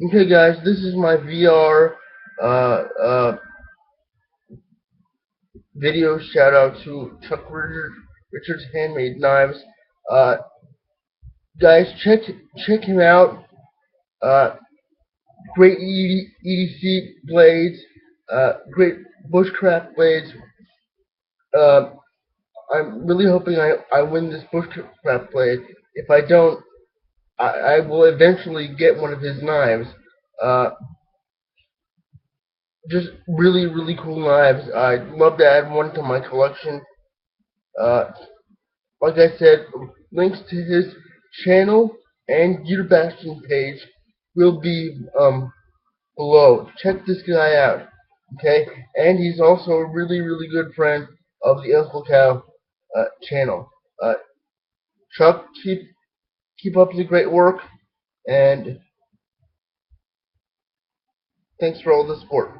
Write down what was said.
Okay, guys, this is my VR uh, uh, video shout out to Chuck Richards-Handmade Knives. Uh, guys, check him out. Uh, great EDC blades, great bushcraft blades. Uh, I'm really hoping I win this bushcraft blade. If I don't, I will eventually get one of his knives. Uh, just really cool knives. I'd love to add one to my collection. Uh, like I said, links to his channel and Gear Bastion page will be below. Check this guy out, okay? And he's also a really good friend of the Uncle Cow channel. Chuck, keep up the great work, and thanks for all the support.